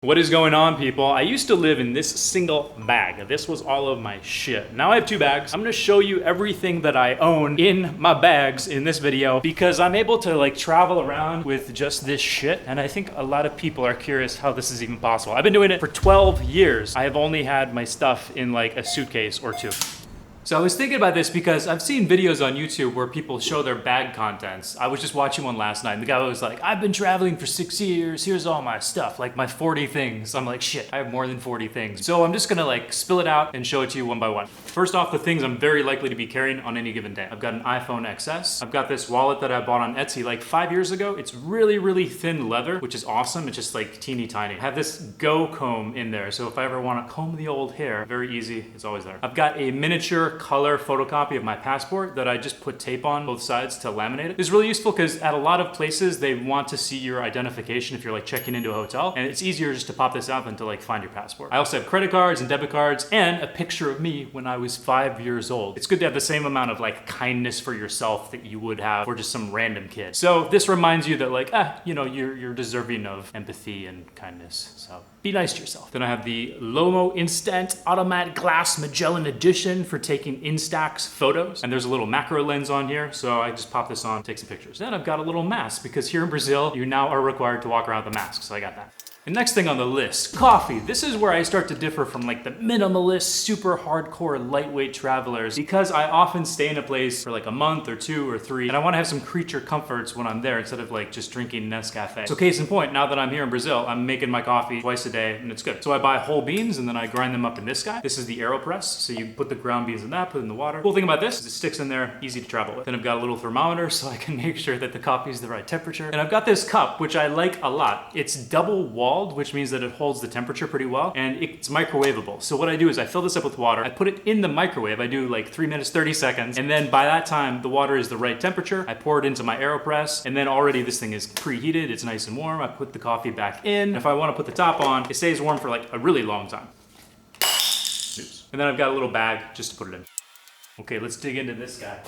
What is going on, people? I used to live in this single bag. This was all of my shit. Now I have two bags. I'm gonna show you everything that I own in my bags in this video because I'm able to like travel around with just this shit. And I think a lot of people are curious how this is even possible. I've been doing it for 12 years. I have only had my stuff in like a suitcase or two. So I was thinking about this because I've seen videos on YouTube where people show their bag contents. I was just watching one last night and the guy was like, I've been traveling for 6 years, here's all my stuff, like my 40 things. I'm like, shit, I have more than 40 things. So I'm just gonna like spill it out and show it to you one by one. First off, the things I'm very likely to be carrying on any given day. I've got an iPhone XS. I've got this wallet that I bought on Etsy like 5 years ago. It's really, really thin leather, which is awesome. It's just like teeny tiny. I have this Go comb in there. So if I ever wanna comb the old hair, very easy, it's always there. I've got a miniature color photocopy of my passport that I just put tape on both sides to laminate it. It's really useful because at a lot of places they want to see your identification if you're like checking into a hotel, and it's easier just to pop this out than to like find your passport. I also have credit cards and debit cards and a picture of me when I was 5 years old. It's good to have the same amount of like kindness for yourself that you would have for just some random kid. So this reminds you that like, you know, you're deserving of empathy and kindness. So be nice to yourself. Then I have the Lomo Instant Automatic Glass Magellan Edition for taking Instax photos. And there's a little macro lens on here, so I just pop this on, take some pictures. Then I've got a little mask because here in Brazil, you now are required to walk around with a mask, so I got that. The next thing on the list, coffee. This is where I start to differ from like the minimalist, super hardcore, lightweight travelers because I often stay in a place for like a month or 2 or 3 and I want to have some creature comforts when I'm there instead of like just drinking Nescafe. So case in point, now that I'm here in Brazil, I'm making my coffee twice a day and it's good. So I buy whole beans and then I grind them up in this guy. This is the AeroPress. So you put the ground beans in that, put it in the water. Cool thing about this is it sticks in there, easy to travel with. Then I've got a little thermometer so I can make sure that the coffee is the right temperature. And I've got this cup, which I like a lot. It's double walled, which means that it holds the temperature pretty well and it's microwavable. So what I do is I fill this up with water, I put it in the microwave, I do like 3 minutes, 30 seconds, and then by that time the water is the right temperature. I pour it into my AeroPress and then already this thing is preheated, it's nice and warm. I put the coffee back in. If I want to put the top on, it stays warm for like a really long time. Oops. And then I've got a little bag just to put it in. Okay, let's dig into this guy.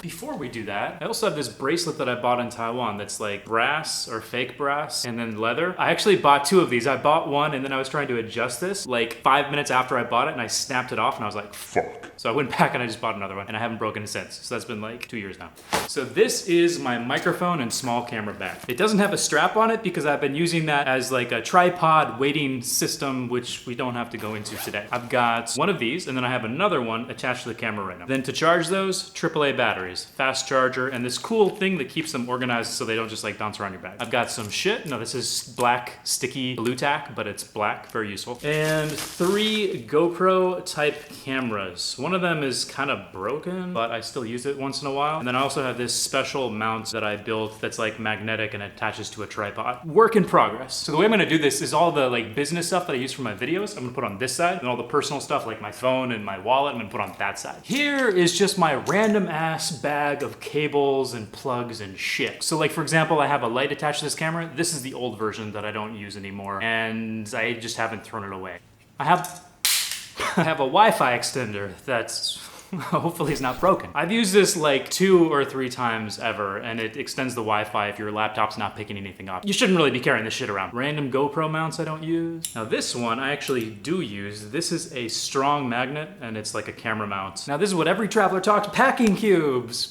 Before we do that, I also have this bracelet that I bought in Taiwan that's like brass or fake brass and then leather. I actually bought 2 of these. I bought one and then I was trying to adjust this like 5 minutes after I bought it and I snapped it off and I was like, fuck. So I went back and I just bought another one and I haven't broken it since. So that's been like 2 years now. So this is my microphone and small camera bag. It doesn't have a strap on it because I've been using that as like a tripod weighting system, which we don't have to go into today. I've got one of these and then I have another one attached to the camera right now. Then to charge those, AAA batteries, fast charger, and this cool thing that keeps them organized so they don't just like bounce around your bag. I've got some shit. No, this is black sticky blue tack, but it's black, very useful. And 3 GoPro type cameras. One of them is kind of broken, but I still use it once in a while. And then I also have this special mount that I built that's like magnetic and attaches to a tripod. Work in progress. So the way I'm gonna do this is all the like business stuff that I use for my videos, I'm gonna put on this side, and all the personal stuff like my phone and my wallet, I'm gonna put on that side. Here is just my random ass bag of cables and plugs and shit. So like for example, I have a light attached to this camera. This is the old version that I don't use anymore and I just haven't thrown it away. I have a Wi-Fi extender that's hopefully it's not broken. I've used this like 2 or 3 times ever and it extends the Wi-Fi if your laptop's not picking anything up. You shouldn't really be carrying this shit around. Random GoPro mounts I don't use. Now this one I actually do use. This is a strong magnet and it's like a camera mount. Now this is what every traveler talks, packing cubes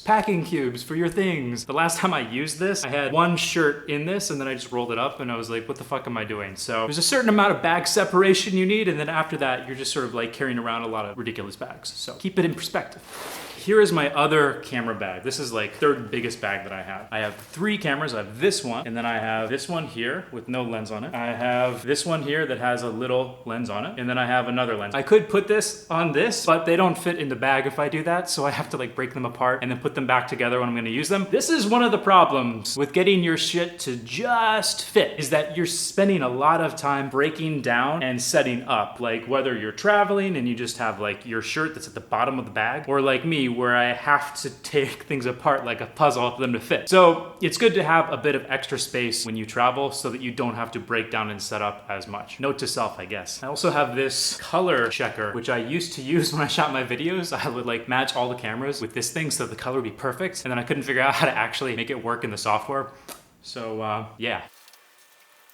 for your things. The last time I used this, I had one shirt in this and then I just rolled it up and I was like, what the fuck am I doing? So there's a certain amount of bag separation you need and then after that you're just sort of like carrying around a lot of ridiculous bags. So keep it in perspective. Here is my other camera bag. This is like 3rd biggest bag that I have. I have 3 cameras. I have this one, and then I have this one here with no lens on it. I have this one here that has a little lens on it, and then I have another lens. I could put this on this, but they don't fit in the bag if I do that, so I have to like break them apart and then put them back together when I'm gonna use them. This is one of the problems with getting your shit to just fit, is that you're spending a lot of time breaking down and setting up, like whether you're traveling and you just have like your shirt that's at the bottom of the bag, or like me, where I have to take things apart like a puzzle for them to fit. So it's good to have a bit of extra space when you travel so that you don't have to break down and set up as much. Note to self, I guess. I also have this color checker, which I used to use when I shot my videos. I would like match all the cameras with this thing so the color would be perfect, and then I couldn't figure out how to actually make it work in the software. So yeah.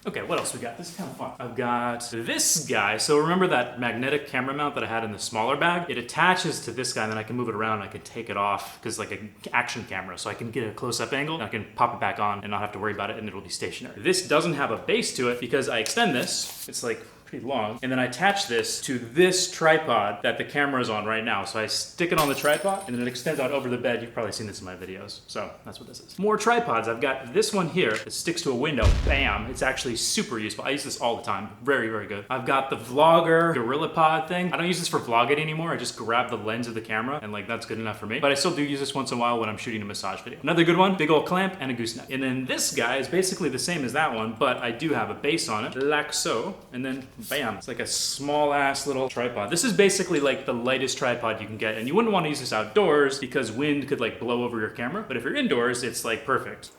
Okay, what else we got? This is kind of fun. I've got this guy. So remember that magnetic camera mount that I had in the smaller bag? It attaches to this guy, and then I can move it around and I can take it off because like an action camera. So I can get a close-up angle and I can pop it back on and not have to worry about it, and it'll be stationary. This doesn't have a base to it because I extend this. It's like pretty long, and then I attach this to this tripod that the camera is on right now. So I stick it on the tripod and then it extends out over the bed. You've probably seen this in my videos, so that's what this is. More tripods. I've got this one here that sticks to a window. Bam! It's actually super useful. I use this all the time. Very, very good. I've got the Vlogger Gorilla Pod thing. I don't use this for vlogging anymore. I just grab the lens of the camera and like that's good enough for me. But I still do use this once in a while when I'm shooting a massage video. Another good one, big old clamp and a gooseneck. And then this guy is basically the same as that one, but I do have a base on it, like so, and then bam, it's like a small ass little tripod. This is basically like the lightest tripod you can get, and you wouldn't want to use this outdoors because wind could like blow over your camera, but if you're indoors, it's like perfect.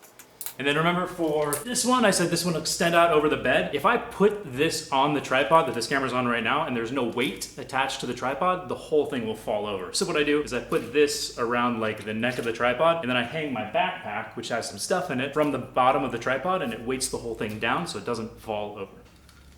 And then remember for this one, I said this one will extend out over the bed. If I put this on the tripod that this camera's on right now and there's no weight attached to the tripod, the whole thing will fall over. So what I do is I put this around like the neck of the tripod, and then I hang my backpack, which has some stuff in it, from the bottom of the tripod, and it weights the whole thing down so it doesn't fall over.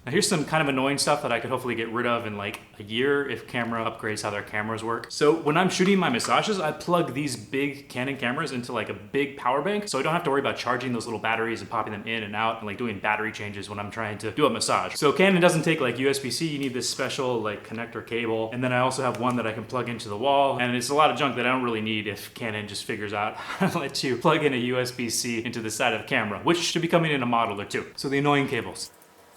Now here's some kind of annoying stuff that I could hopefully get rid of in like a year if camera upgrades how their cameras work. So when I'm shooting my massages, I plug these big Canon cameras into like a big power bank, so I don't have to worry about charging those little batteries and popping them in and out and like doing battery changes when I'm trying to do a massage. So Canon doesn't take like USB-C, you need this special like connector cable. And then I also have one that I can plug into the wall, and it's a lot of junk that I don't really need if Canon just figures out how to let you plug in a USB-C into the side of the camera, which should be coming in a model or two. So the annoying cables.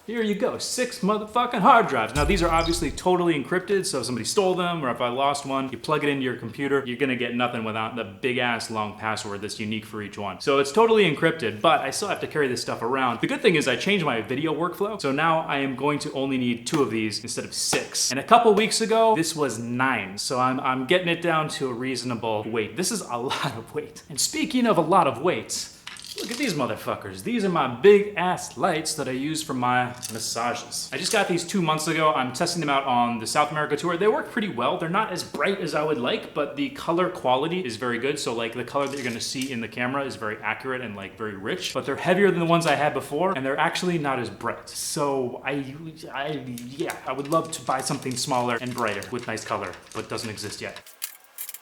Here you go, 6 motherfucking hard drives. Now these are obviously totally encrypted, so if somebody stole them or if I lost one, you plug it into your computer, you're gonna get nothing without the big ass long password that's unique for each one. So it's totally encrypted, but I still have to carry this stuff around. The good thing is I changed my video workflow, so now I am going to only need 2 of these instead of 6. And a couple weeks ago, this was 9, so I'm getting it down to a reasonable weight. This is a lot of weight. And speaking of a lot of weight, look at these motherfuckers. These are my big ass lights that I use for my massages. I just got these 2 months ago. I'm testing them out on the South America tour. They work pretty well. They're not as bright as I would like, but the color quality is very good. So like the color that you're gonna see in the camera is very accurate and like very rich, but they're heavier than the ones I had before, and they're actually not as bright. So I would love to buy something smaller and brighter with nice color, but doesn't exist yet.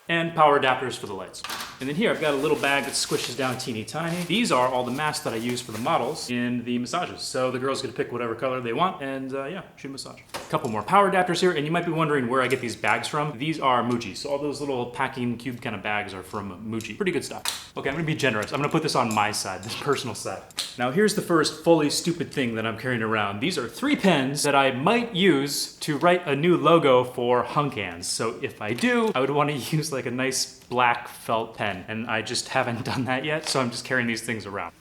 And power adapters for the lights. And then here I've got a little bag that squishes down teeny tiny. These are all the masks that I use for the models in the massages. So the girls get to pick whatever color they want and yeah, shoot a massage. A couple more power adapters here, and you might be wondering where I get these bags from. These are Muji. So all those little packing cube kind of bags are from Muji. Pretty good stuff. Okay, I'm gonna be generous. I'm gonna put this on my side, this personal side. Now here's the first fully stupid thing that I'm carrying around. These are 3 pens that I might use to write a new logo for Hunk Hands. So if I do, I would want to use like a nice black felt pen, and I just haven't done that yet, so I'm just carrying these things around.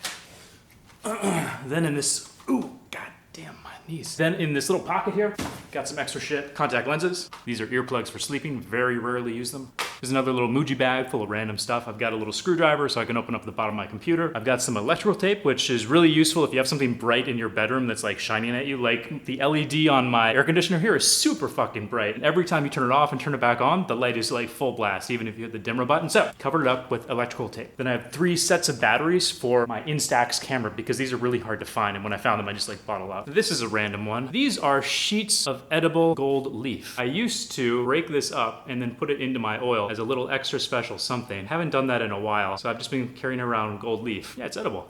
Then in this, ooh, god damn my knees. Then in this little pocket here, got some extra shit. Contact lenses. These are earplugs for sleeping. Very rarely use them. There's another little Muji bag full of random stuff. I've got a little screwdriver so I can open up the bottom of my computer. I've got some electrical tape, which is really useful if you have something bright in your bedroom that's like shining at you. Like the LED on my air conditioner here is super fucking bright. And every time you turn it off and turn it back on, the light is like full blast, even if you hit the dimmer button. So covered it up with electrical tape. Then I have 3 sets of batteries for my Instax camera because these are really hard to find. And when I found them, I just like bottle out. This is a random one. These are sheets of edible gold leaf. I used to break this up and then put it into my oil as a little extra special something. Haven't done that in a while, so I've just been carrying around gold leaf. Yeah, it's edible.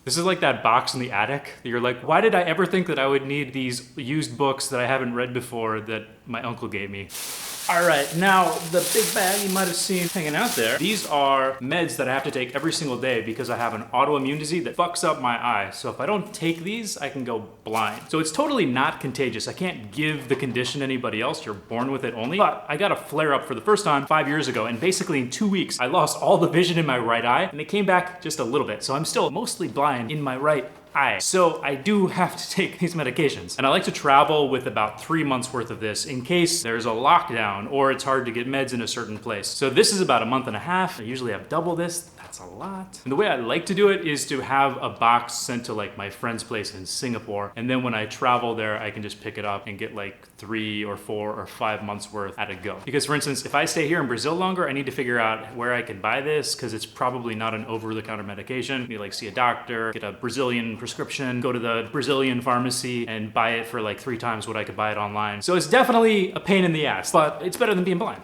This is like that box in the attic that you're like, why did I ever think that I would need these used books that I haven't read before that my uncle gave me? All right, now the big bag you might have seen hanging out there. These are meds that I have to take every single day because I have an autoimmune disease that fucks up my eye. So if I don't take these, I can go blind. So it's totally not contagious. I can't give the condition to anybody else. You're born with it only. But I got a flare up for the first time 5 years ago, and basically in 2 weeks, I lost all the vision in my right eye, and it came back just a little bit. So I'm still mostly blind in my right eye. So I do have to take these medications. And I like to travel with about 3 months worth of this in case there's a lockdown or it's hard to get meds in a certain place. So this is about a month and a half. I usually have double this. That's That's a lot. And the way I like to do it is to have a box sent to like my friend's place in Singapore. And then when I travel there, I can just pick it up and get like 3 or 4 or 5 months worth at a go. Because for instance, if I stay here in Brazil longer, I need to figure out where I can buy this because it's probably not an over-the-counter medication. You like see a doctor, get a Brazilian prescription, go to the Brazilian pharmacy and buy it for like 3 times what I could buy it online. So it's definitely a pain in the ass, but it's better than being blind.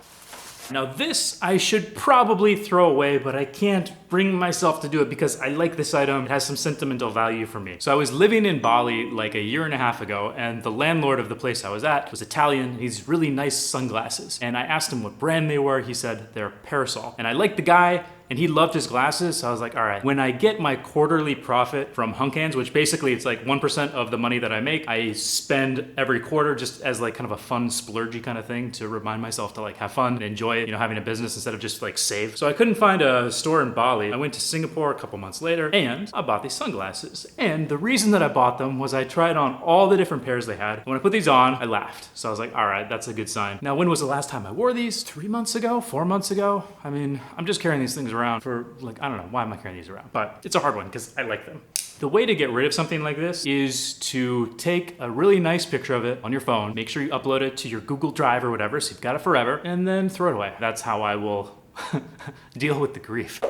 Now this I should probably throw away, but I can't bring myself to do it because I like this item. It has some sentimental value for me. So I was living in Bali like a year and a half ago, and the landlord of the place I was at was Italian. He's really nice sunglasses. And I asked him what brand they were. He said they're Parasol. And I liked the guy, and he loved his glasses, so I was like, all right, when I get my quarterly profit from Hunkhands, which basically it's like 1% of the money that I make, I spend every quarter just as like kind of a fun splurgy kind of thing to remind myself to like have fun and enjoy, you know, having a business instead of just like save. So I couldn't find a store in Bali. I went to Singapore a couple months later and I bought these sunglasses. And the reason that I bought them was I tried on all the different pairs they had. When I put these on, I laughed. So I was like, all right, that's a good sign. Now, when was the last time I wore these? 3 months ago? 4 months ago? I mean, I'm just carrying these things around for like, I don't know, why am I carrying these around? But it's a hard one because I like them. The way to get rid of something like this is to take a really nice picture of it on your phone, make sure you upload it to your Google Drive or whatever, so you've got it forever, and then throw it away. That's how I will deal with the grief.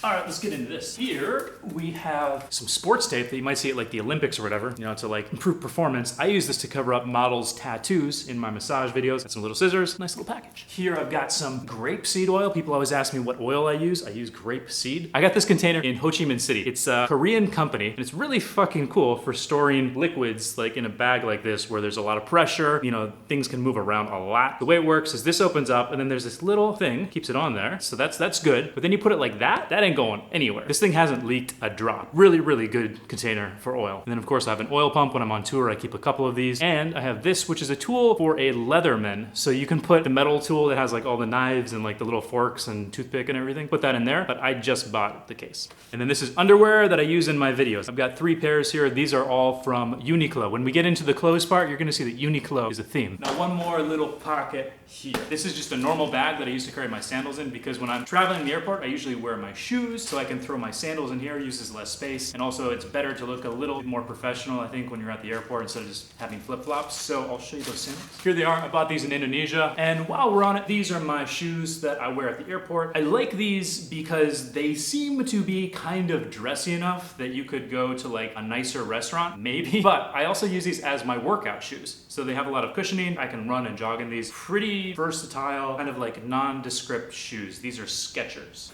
All right, let's get into this. Here we have some sports tape that you might see at like the Olympics or whatever, you know, to like improve performance. I use this to cover up models' tattoos in my massage videos. Got some little scissors, nice little package. Here I've got some grapeseed oil. People always ask me what oil I use. I use grapeseed. I got this container in Ho Chi Minh City. It's a Korean company, and it's really fucking cool for storing liquids like in a bag like this where there's a lot of pressure, you know, things can move around a lot. The way it works is this opens up and then there's this little thing, keeps it on there. So that's good. But then you put it like that ain't going anywhere. This thing hasn't leaked a drop. Really, really good container for oil. And then of course I have an oil pump when I'm on tour. I keep a couple of these. And I have this, which is a tool for a leatherman. So you can put the metal tool that has like all the knives and like the little forks and toothpick and everything, put that in there. But I just bought the case. And then this is underwear that I use in my videos. I've got 3 pairs here. These are all from Uniqlo. When we get into the clothes part, you're gonna see that Uniqlo is a theme. Now one more little pocket here. This is just a normal bag that I used to carry my sandals in because when I'm traveling in the airport, I usually wear my shoes so I can throw my sandals in here, uses less space. And also it's better to look a little bit more professional, I think, when you're at the airport instead of just having flip-flops. So I'll show you those sandals. Here they are. I bought these in Indonesia. And while we're on it, these are my shoes that I wear at the airport. I like these because they seem to be kind of dressy enough that you could go to like a nicer restaurant, maybe. But I also use these as my workout shoes. So they have a lot of cushioning. I can run and jog in these. Pretty versatile, kind of like nondescript shoes. These are Skechers.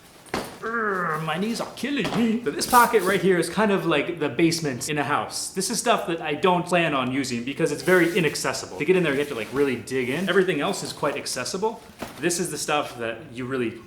My knees are killing me. So this pocket right here is kind of like the basement in a house. This is stuff that I don't plan on using because it's very inaccessible. To get in there, you have to like really dig in. Everything else is quite accessible. This is the stuff that you really...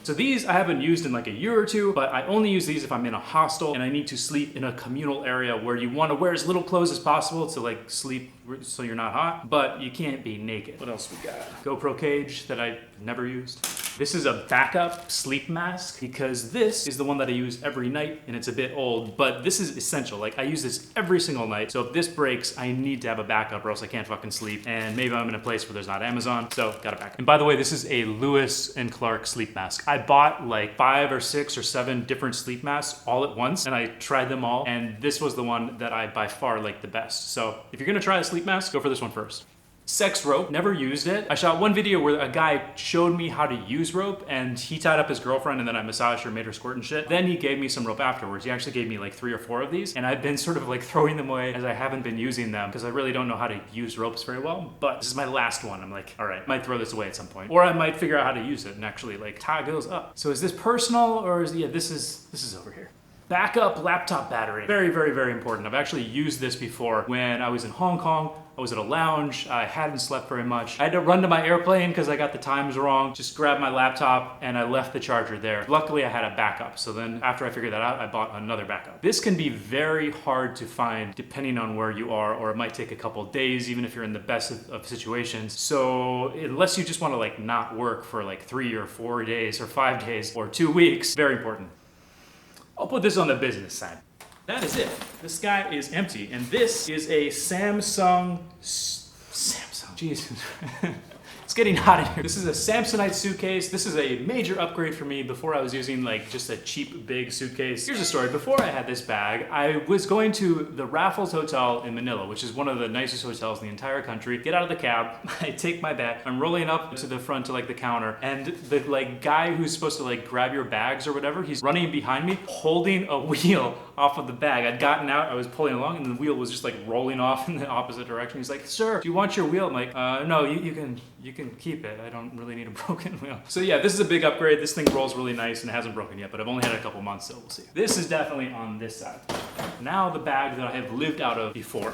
So these I haven't used in like a year or 2, but I only use these if I'm in a hostel and I need to sleep in a communal area where you want to wear as little clothes as possible to like sleep so you're not hot, but you can't be naked. What else we got? GoPro cage that I never used. This is a backup sleep mask because this is the one that I use every night and it's a bit old, but this is essential. Like I use this every single night. So if this breaks, I need to have a backup or else I can't fucking sleep. And maybe I'm in a place where there's not Amazon, so got a backup. And by the way, this is a Lewis and Clark sleep mask. I bought like 5 or 6 or 7 different sleep masks all at once and I tried them all. And this was the one that I by far liked the best. So if you're gonna try a sleep mask, go for this one first. Sex rope, never used it. I shot one video where a guy showed me how to use rope and he tied up his girlfriend and then I massaged her, made her squirt and shit. Then he gave me some rope afterwards. He actually gave me like 3 or 4 of these and I've been sort of like throwing them away as I haven't been using them because I really don't know how to use ropes very well. But this is my last one. I'm like, all right, I might throw this away at some point. Or I might figure out how to use it and actually like tie girls up. So is this personal or is, yeah, this is over here. Backup laptop battery. Very, very, very important. I've actually used this before when I was in Hong Kong. I was at a lounge. I hadn't slept very much. I had to run to my airplane because I got the times wrong. Just grabbed my laptop and I left the charger there. Luckily, I had a backup. So then after I figured that out, I bought another backup. This can be very hard to find depending on where you are, or it might take a couple of days, even if you're in the best of situations. So unless you just want to like not work for like 3 or 4 days or 5 days or 2 weeks, very important. I'll put this on the business side. That is it. This guy is empty. And this is a Samsung, Jesus. It's getting hot in here. This is a Samsonite suitcase. This is a major upgrade for me. Before I was using like just a cheap big suitcase. Here's a story. Before I had this bag, I was going to the Raffles Hotel in Manila, which is one of the nicest hotels in the entire country. Get out of the cab, I take my bag, I'm rolling up to the front to like the counter, and the like guy who's supposed to like grab your bags or whatever, he's running behind me, holding a wheel off of the bag. I'd gotten out, I was pulling along, and the wheel was just like rolling off in the opposite direction. He's like, "Sir, do you want your wheel?" I'm like, "No, you can keep it. I don't really need a broken wheel." So yeah, this is a big upgrade. This thing rolls really nice and it hasn't broken yet, but I've only had it a couple months, so we'll see. This is definitely on this side. Now the bag that I have lived out of before.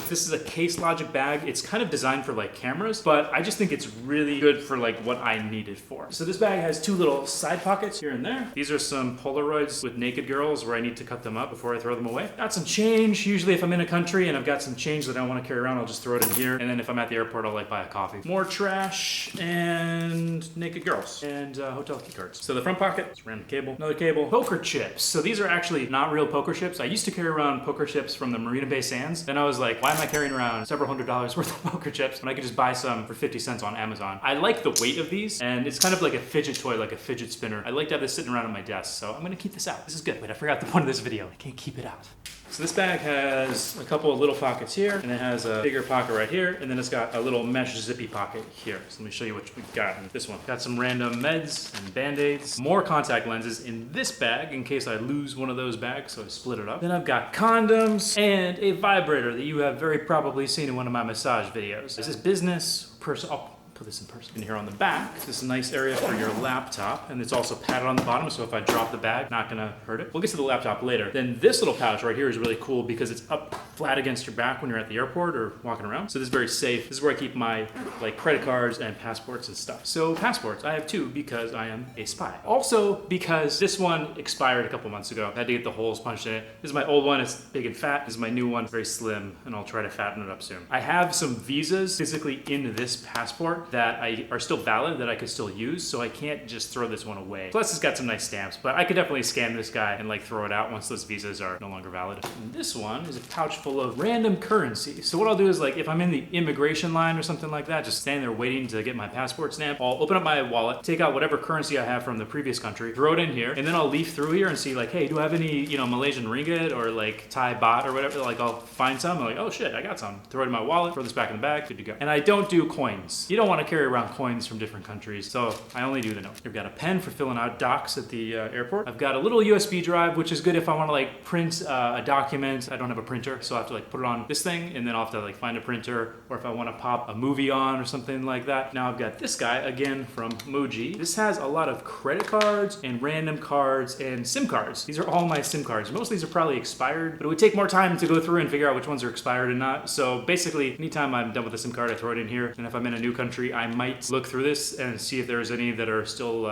This is a Case Logic bag. It's kind of designed for like cameras, but I just think it's really good for like what I need it for. So this bag has two little side pockets here and there. These are some Polaroids with naked girls where I need to cut them up before I throw them away. Got some change. Usually if I'm in a country and I've got some change that I want to carry around, I'll just throw it in here. And then if I'm at the airport, I'll like buy a coffee. More trash and naked girls and hotel key cards. So the front pocket, it's random cable, another cable, poker chips. So these are actually not real poker chips. I used to carry around poker chips from the Marina Bay Sands. Then I was like, why am I carrying around several $100s worth of poker chips when I could just buy some for 50 cents on Amazon? I like the weight of these, and it's kind of like a fidget toy, like a fidget spinner. I like to have this sitting around on my desk, so I'm gonna keep this out. This is good. Wait, I forgot the point of this video. I can't keep it out. So this bag has a couple of little pockets here, and it has a bigger pocket right here, and then it's got a little mesh zippy pocket here. So let me show you what we've got in this one. Got some random meds and band-aids, more contact lenses in this bag in case I lose one of those bags, so I split it up. Then I've got condoms and a vibrator that you have very probably seen in one of my massage videos. This is business, personal. Put this in person. And here on the back, this is a nice area for your laptop, and it's also padded on the bottom, so if I drop the bag, not gonna hurt it. We'll get to the laptop later. Then this little pouch right here is really cool because it's up flat against your back when you're at the airport or walking around. So this is very safe. This is where I keep my like credit cards and passports and stuff. So passports, I have two because I am a spy. Also because this one expired a couple months ago. I had to get the holes punched in it. This is my old one, it's big and fat. This is my new one, very slim, and I'll try to fatten it up soon. I have some visas physically in this passport that are still valid, that I could still use, so I can't just throw this one away. Plus it's got some nice stamps, but I could definitely scan this guy and like throw it out once those visas are no longer valid. And this one is a pouch full of random currency. So what I'll do is like if I'm in the immigration line or something like that, just standing there waiting to get my passport stamp, I'll open up my wallet, take out whatever currency I have from the previous country, throw it in here, and then I'll leaf through here and see like, hey, do I have any, you know, Malaysian ringgit or like Thai baht or whatever? Like I'll find some, I'm like, oh shit, I got some. Throw it in my wallet, throw this back in the bag, good to go. And I don't do coins. You don't want to carry around coins from different countries, so I only do the note. I've got a pen for filling out docs at the airport. I've got a little USB drive, which is good if I want to like print a document. I don't have a printer, so I have to like put it on this thing, and then I'll have to like find a printer, or if I want to pop a movie on or something like that. Now I've got this guy again from Muji. This has a lot of credit cards and random cards and SIM cards. These are all my SIM cards. Most of these are probably expired, but it would take more time to go through and figure out which ones are expired and not. So basically, anytime I'm done with a SIM card, I throw it in here, and if I'm in a new country, I might look through this and see if there's any that are still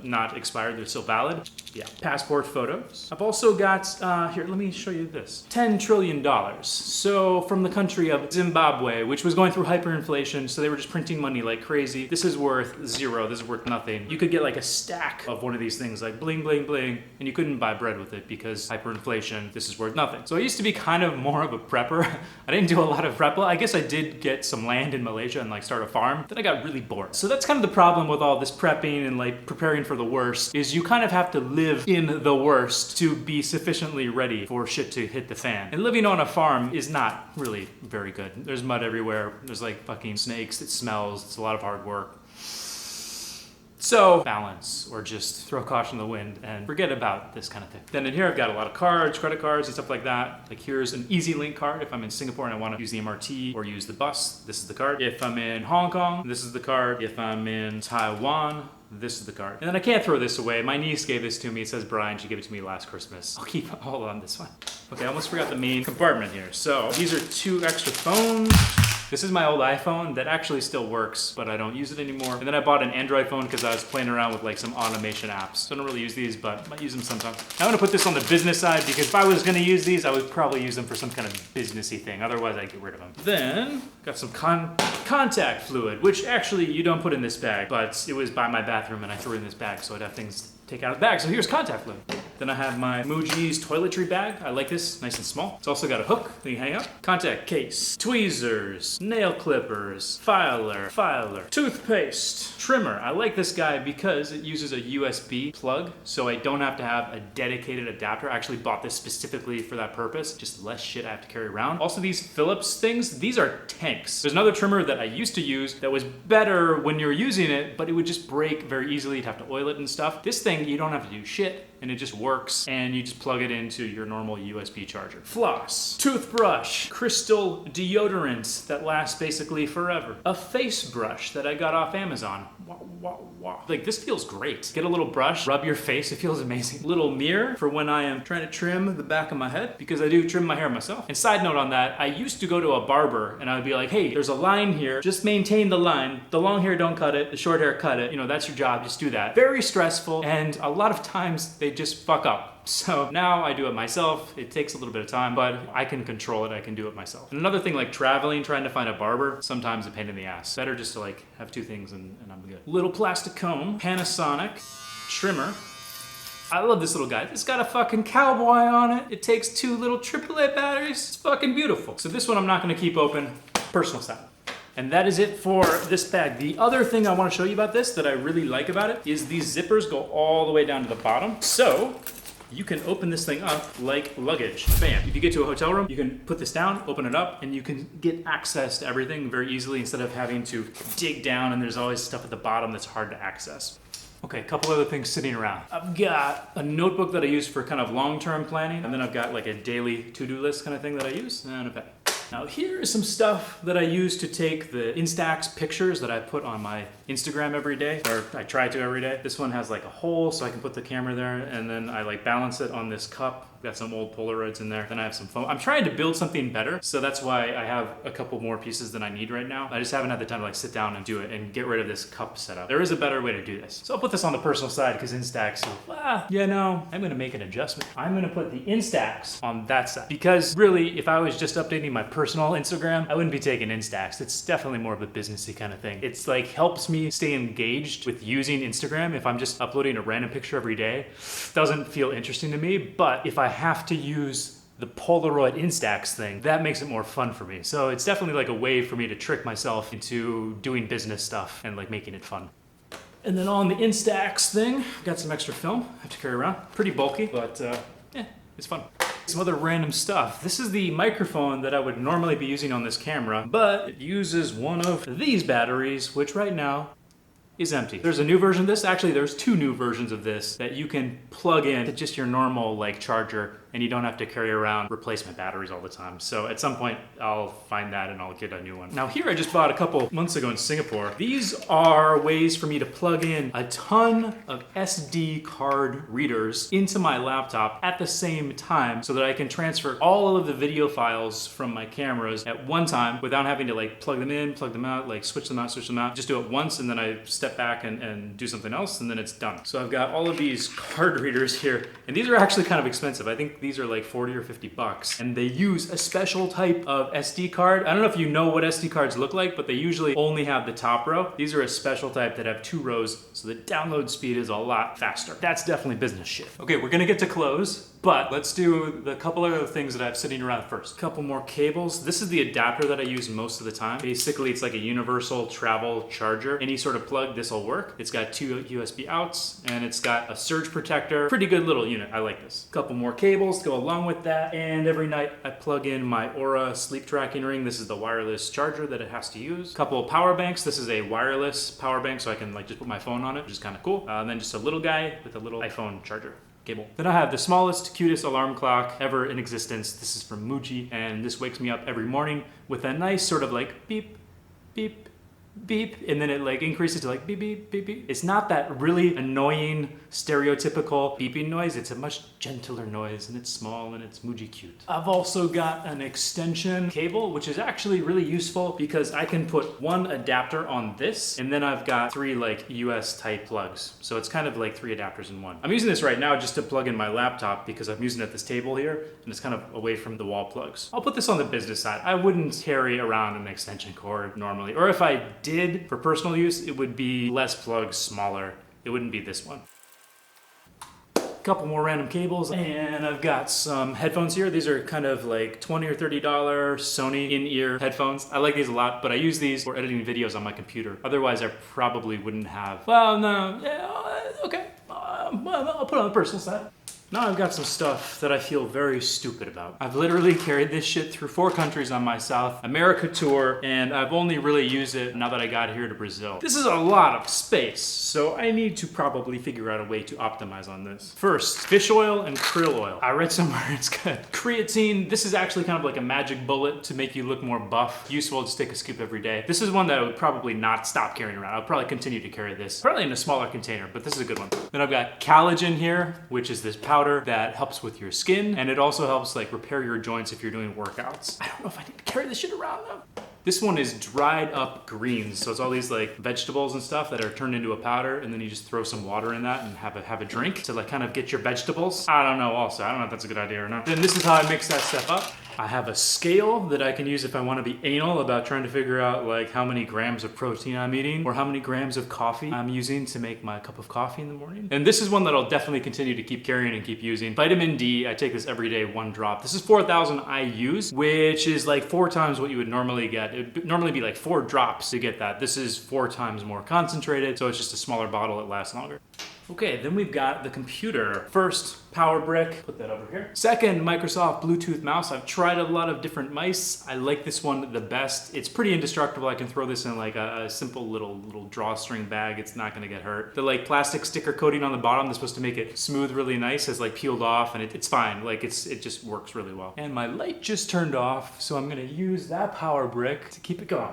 not expired, they're still valid. Yeah, passport photos. I've also got, here, let me show you this. $10 trillion. So from the country of Zimbabwe, which was going through hyperinflation, so they were just printing money like crazy. This is worth zero, this is worth nothing. You could get like a stack of one of these things, like bling, bling, bling, and you couldn't buy bread with it because hyperinflation, this is worth nothing. So I used to be kind of more of a prepper. I didn't do a lot of prep. I guess I did get some land in Malaysia and like start a farm. Then I got really bored. So that's kind of the problem with all this prepping and like preparing for the worst, is you kind of have to live in the worst to be sufficiently ready for shit to hit the fan. And living on a farm is not really very good. There's mud everywhere. There's like fucking snakes. It smells. It's a lot of hard work. So balance, or just throw caution to the wind and forget about this kind of thing. Then in here I've got a lot of cards, credit cards and stuff like that. Like here's an Easy Link card if I'm in Singapore and I want to use the MRT or use the bus, this is the card. If I'm in Hong Kong, this is the card. If I'm in Taiwan, this is the card. And then I can't throw this away. My niece gave this to me. It says Brian, she gave it to me last Christmas. I'll keep hold on this one. Okay, I almost forgot the main compartment here. So these are 2 extra phones. This is my old iPhone that actually still works, but I don't use it anymore. And then I bought an Android phone because I was playing around with like some automation apps. So I don't really use these, but I might use them sometime. I'm gonna put this on the business side because if I was gonna use these, I would probably use them for some kind of businessy thing. Otherwise, I'd get rid of them. Then, got some contact fluid, which actually you don't put in this bag, but it was by my bathroom and I threw it in this bag, so I'd have things to take out of the bag. So here's contact fluid. Then I have my Muji's toiletry bag. I like this, nice and small. It's also got a hook that you hang up. Contact case, tweezers, nail clippers, filer, toothpaste, trimmer. I like this guy because it uses a USB plug, so I don't have to have a dedicated adapter. I actually bought this specifically for that purpose. Just less shit I have to carry around. Also, these Phillips things, these are tanks. There's another trimmer that I used to use that was better when you're using it, but it would just break very easily. You'd have to oil it and stuff. This thing, you don't have to do shit, and it just works, and you just plug it into your normal USB charger. Floss, toothbrush, crystal deodorant that lasts basically forever. A face brush that I got off Amazon. Wow. Like, this feels great. Get a little brush, rub your face, it feels amazing. Little mirror for when I am trying to trim the back of my head, because I do trim my hair myself. And side note on that, I used to go to a barber and I would be like, hey, there's a line here, just maintain the line. The long hair, don't cut it. The short hair, cut it. You know, that's your job, just do that. Very stressful, and a lot of times they just fuck up. So now I do it myself. It takes a little bit of time, but I can control it. I can do it myself. And another thing, like traveling, trying to find a barber, sometimes a pain in the ass. Better just to like have two things and I'm good. Little plastic comb, Panasonic, trimmer. I love this little guy. It's got a fucking cowboy on it. It takes 2 little AAA batteries. It's fucking beautiful. So this one I'm not gonna keep open, personal side. And that is it for this bag. The other thing I want to show you about this that I really like about it is these zippers go all the way down to the bottom. So you can open this thing up like luggage. Bam. If you get to a hotel room, you can put this down, open it up, and you can get access to everything very easily instead of having to dig down and there's always stuff at the bottom that's hard to access. Okay, a couple other things sitting around. I've got a notebook that I use for kind of long-term planning, and then I've got like a daily to-do list kind of thing that I use, and a pen. Now here is some stuff that I use to take the Instax pictures that I put on my Instagram every day, or I try to every day. This one has like a hole so I can put the camera there, and then I like balance it on this cup. Got some old Polaroids in there. Then I have some foam. I'm trying to build something better, so that's why I have a couple more pieces than I need right now. I just haven't had the time to like sit down and do it and get rid of this cup setup. There is a better way to do this. So I'll put this on the personal side because Instax, I'm gonna make an adjustment. I'm gonna put the Instax on that side because really, if I was just updating my personal Instagram, I wouldn't be taking Instax. It's definitely more of a businessy kind of thing. It's like helps me stay engaged with using Instagram. If I'm just uploading a random picture every day, doesn't feel interesting to me. But if I have to use the Polaroid Instax thing, that makes it more fun for me. So it's definitely like a way for me to trick myself into doing business stuff and like making it fun. And then on the Instax thing, I've got some extra film I have to carry around. Pretty bulky, but it's fun. Some other random stuff. This is the microphone that I would normally be using on this camera, but it uses one of these batteries, which right now is empty. There's a new version of this. Actually, there's 2 new versions of this that you can plug in to just your normal like charger, and you don't have to carry around replacement batteries all the time. So at some point I'll find that and I'll get a new one. Now here I just bought a couple months ago in Singapore. These are ways for me to plug in a ton of SD card readers into my laptop at the same time so that I can transfer all of the video files from my cameras at one time without having to like plug them in, plug them out, like switch them out. Just do it once and then I step back and do something else and then it's done. So I've got all of these card readers here, and these are actually kind of expensive. I think these are like 40 or 50 bucks, and they use a special type of SD card. I don't know if you know what SD cards look like, but they usually only have the top row. These are a special type that have 2 rows, so the download speed is a lot faster. That's definitely business shit. Okay, we're gonna get to close, but let's do the couple other things that I have sitting around first. Couple more cables. This is the adapter that I use most of the time. Basically, it's like a universal travel charger. Any sort of plug, this will work. It's got 2 USB outs, and it's got a surge protector. Pretty good little unit, I like this. Couple more cables to go along with that, and every night I plug in my Aura sleep tracking ring. This is the wireless charger that it has to use. Couple of power banks. This is a wireless power bank, so I can like just put my phone on it, which is kind of cool. And then just a little guy with a little iPhone charger cable. Then I have the smallest, cutest alarm clock ever in existence. This is from Muji, and this wakes me up every morning with a nice sort of like beep, beep, beep, and then it like increases to like beep, beep, beep, beep. It's not that really annoying, stereotypical beeping noise. It's a much gentler noise, and it's small, and it's Muji cute. I've also got an extension cable, which is actually really useful because I can put one adapter on this, and then I've got 3 like US type plugs. So it's kind of like 3 adapters in one. I'm using this right now just to plug in my laptop because I'm using it at this table here, and it's kind of away from the wall plugs. I'll put this on the business side. I wouldn't carry around an extension cord normally, or if I did for personal use, it would be less plugs, smaller. It wouldn't be this one. couple more random cables, and I've got some headphones here. These are kind of like $20 or $30 Sony in-ear headphones. I like these a lot, but I use these for editing videos on my computer. Otherwise, I probably wouldn't have. Well, no, yeah, okay. I'll put it on the personal side. Now I've got some stuff that I feel very stupid about. I've literally carried this shit through 4 countries on my South America tour, and I've only really used it now that I got here to Brazil. This is a lot of space, so I need to probably figure out a way to optimize on this. First, fish oil and krill oil. I read somewhere it's good. Creatine, this is actually kind of like a magic bullet to make you look more buff. Useful, just take a scoop every day. This is one that I would probably not stop carrying around. I'll probably continue to carry this. Probably in a smaller container, but this is a good one. Then I've got collagen here, which is this powder that helps with your skin, and it also helps like repair your joints if you're doing workouts. I don't know if I need to carry this shit around though. This one is dried up greens. So it's all these like vegetables and stuff that are turned into a powder, and then you just throw some water in that and have a drink to like kind of get your vegetables. I don't know also. I don't know if that's a good idea or not. Then this is how I mix that stuff up. I have a scale that I can use if I want to be anal about trying to figure out like how many grams of protein I'm eating or how many grams of coffee I'm using to make my cup of coffee in the morning. And this is one that I'll definitely continue to keep carrying and keep using. Vitamin D, I take this every day, 1 drop. This is 4,000 IUs, which is like 4 times what you would normally get. It'd normally be like 4 drops to get that. This is 4 times more concentrated, so it's just a smaller bottle, it lasts longer. Okay, then we've got the computer. First, power brick, put that over here. Second, Microsoft Bluetooth mouse. I've tried a lot of different mice. I like this one the best. It's pretty indestructible. I can throw this in like a simple little drawstring bag. It's not gonna get hurt. The like plastic sticker coating on the bottom that's supposed to make it smooth really nice has like peeled off, and it's fine. Like it just works really well. And my light just turned off, so I'm gonna use that power brick to keep it going.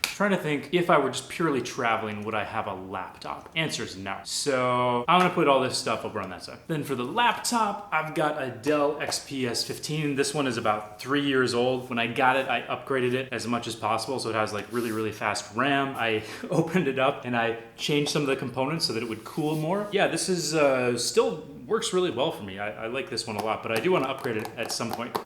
Trying to think, if I were just purely traveling, would I have a laptop? Answer is no. So I'm gonna put all this stuff over on that side. Then for the laptop, I've got a Dell XPS 15. This one is about 3 years old. When I got it, I upgraded it as much as possible, so it has like really, really fast RAM. I opened it up and I changed some of the components so that it would cool more. Yeah, this is still works really well for me. I like this one a lot, but I do want to upgrade it at some point.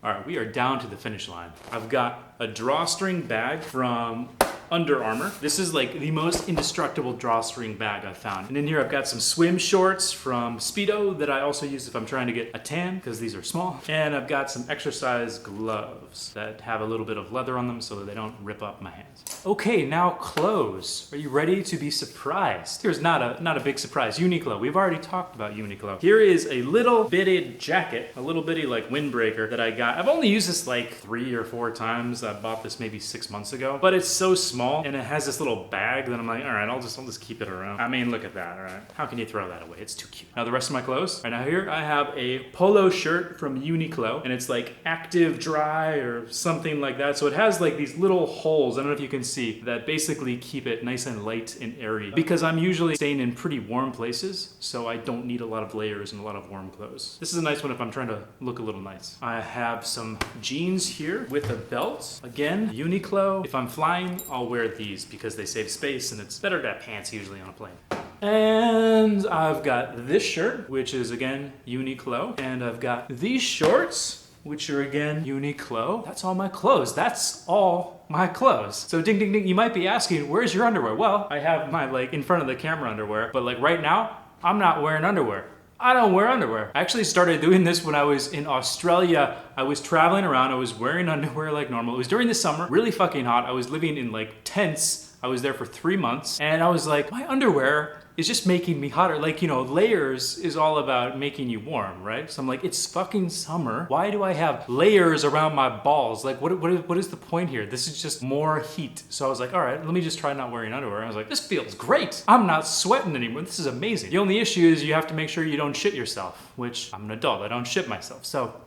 All right, we are down to the finish line. I've got a drawstring bag from Under Armour. This is like the most indestructible drawstring bag I've found. And in here I've got some swim shorts from Speedo that I also use if I'm trying to get a tan, because these are small. And I've got some exercise gloves that have a little bit of leather on them so that they don't rip up my hands. Okay, now clothes. Are you ready to be surprised? Here's not a big surprise. Uniqlo. We've already talked about Uniqlo. Here is a little bitty jacket, a little bitty like windbreaker that I got. I've only used this like 3 or 4 times. I bought this maybe 6 months ago, but it's so small and it has this little bag that I'm like, all right, I'll just keep it around. I mean, look at that, all right? How can you throw that away? It's too cute. Now the rest of my clothes. Right now here I have a polo shirt from Uniqlo, and it's like active dry or something like that. So it has like these little holes, I don't know if you can see, that basically keep it nice and light and airy, because I'm usually staying in pretty warm places, so I don't need a lot of layers and a lot of warm clothes. This is a nice one if I'm trying to look a little nice. I have some jeans here with a belt. Again, Uniqlo. If I'm flying, I'll wear these because they save space, and it's better to have pants usually on a plane. And I've got this shirt, which is again Uniqlo. And I've got these shorts, which are again Uniqlo. That's all my clothes. That's all my clothes. So ding, ding, ding, you might be asking, where's your underwear? Well, I have my like in front of the camera underwear, but like right now, I'm not wearing underwear. I don't wear underwear. I actually started doing this when I was in Australia. I was traveling around, I was wearing underwear like normal. It was during the summer, really fucking hot. I was living in like tents. I was there for 3 months, and I was like, my underwear is just making me hotter. Like, you know, layers is all about making you warm, right? So I'm like, it's fucking summer. Why do I have layers around my balls? Like, what is the point here? This is just more heat. So I was like, all right, let me just try not wearing underwear. I was like, this feels great. I'm not sweating anymore. This is amazing. The only issue is you have to make sure you don't shit yourself, which I'm an adult. I don't shit myself. So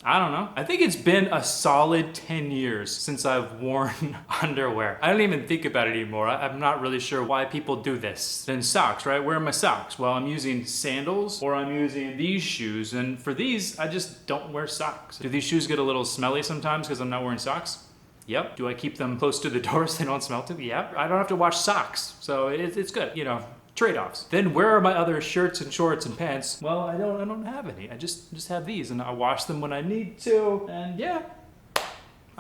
I don't know. I think it's been a solid 10 years since I've worn underwear. I don't even think about it anymore. I'm not really sure why people do this. Then socks, right? Where are my socks? Well, I'm using sandals or I'm using these shoes. And for these, I just don't wear socks. Do these shoes get a little smelly sometimes because I'm not wearing socks? Yep. Do I keep them close to the door so they don't smell too? Yep. I don't have to wash socks. So it's good, you know. Trade-offs. Then where are my other shirts and shorts and pants? Well, I don't have any. I just have these, and I wash them when I need to. And yeah,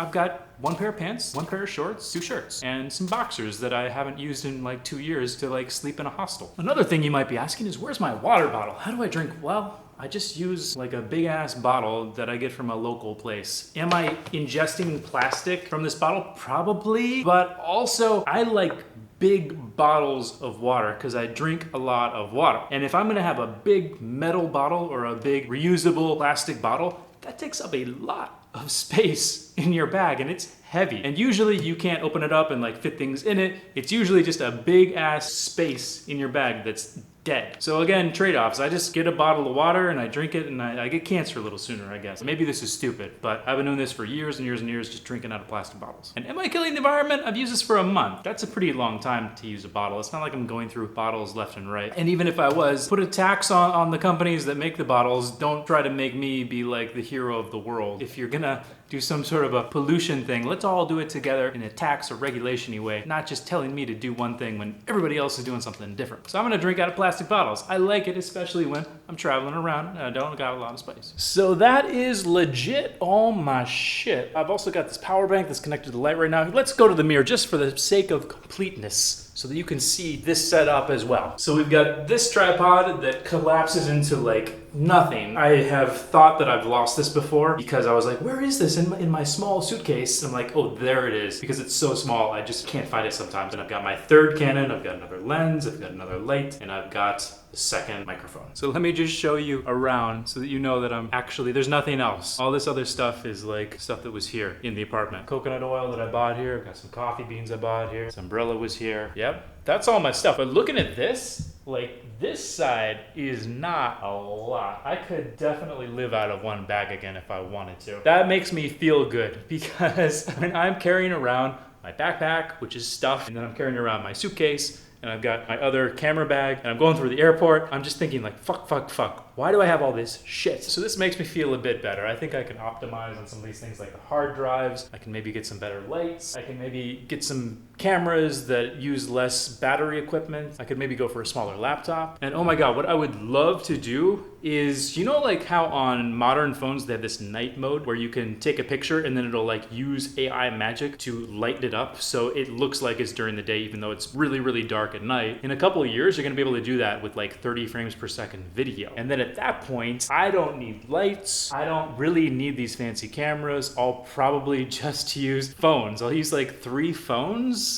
I've got one pair of pants, one pair of shorts, 2 shirts, and some boxers that I haven't used in like 2 years to like sleep in a hostel. Another thing you might be asking is, where's my water bottle? How do I drink? Well, I just use like a big ass bottle that I get from a local place. Am I ingesting plastic from this bottle? Probably, but also I like big bottles of water because I drink a lot of water. And if I'm gonna have a big metal bottle or a big reusable plastic bottle, that takes up a lot of space in your bag and it's heavy. And usually you can't open it up and like fit things in it. It's usually just a big ass space in your bag that's dead. So again, trade-offs. I just get a bottle of water and I drink it and I get cancer a little sooner, I guess. Maybe this is stupid, but I've been doing this for years and years and years, just drinking out of plastic bottles. And am I killing the environment? I've used this for a month. That's a pretty long time to use a bottle. It's not like I'm going through bottles left and right. And even if I was, put a tax on the companies that make the bottles. Don't try to make me be like the hero of the world. If you're gonna do some sort of a pollution thing, let's all do it together in a tax or regulation-y way, not just telling me to do one thing when everybody else is doing something different. So I'm gonna drink out of plastic bottles. I like it, especially when I'm traveling around and I don't got a lot of space. So that is legit all my shit. I've also got this power bank that's connected to the light right now. Let's go to the mirror just for the sake of completeness, so that you can see this setup as well. So we've got this tripod that collapses into like nothing. I have thought that I've lost this before because I was like, where is this in my small suitcase? I'm like, oh, there it is. Because it's so small, I just can't find it sometimes. And I've got my third Canon, I've got another lens, I've got another light, and I've got a second microphone. So let me just show you around so that you know that I'm actually, there's nothing else. All this other stuff is like stuff that was here in the apartment. Coconut oil that I bought here, I've got some coffee beans I bought here, this umbrella was here. Yep, that's all my stuff. But looking at this, like this side is not a lot. I could definitely live out of one bag again if I wanted to. That makes me feel good because when I'm carrying around my backpack, which is stuff, and then I'm carrying around my suitcase, and I've got my other camera bag, and I'm going through the airport, I'm just thinking like, fuck. Why do I have all this shit? So this makes me feel a bit better. I think I can optimize on some of these things like the hard drives. I can maybe get some better lights. I can maybe get some cameras that use less battery equipment. I could maybe go for a smaller laptop. And oh my God, what I would love to do is, you know like how on modern phones they have this night mode where you can take a picture and then it'll like use AI magic to light it up so it looks like it's during the day even though it's really, really dark at night. In a couple of years, you're gonna be able to do that with like 30 frames per second video. And then at that point, I don't need lights. I don't really need these fancy cameras. I'll probably just use phones. I'll use like 3 phones.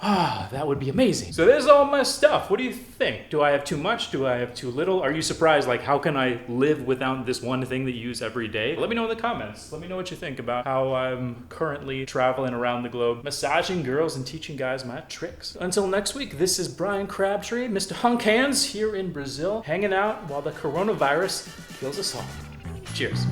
Ah, that would be amazing. So there's all my stuff. What do you think? Do I have too much? Do I have too little? Are you surprised? Like, how can I live without this one thing that you use every day? Let me know in the comments. Let me know what you think about how I'm currently traveling around the globe, massaging girls and teaching guys my tricks. Until next week, this is Brian Crabtree, Mr. Hunk Hands here in Brazil, hanging out while the coronavirus kills us all. Cheers.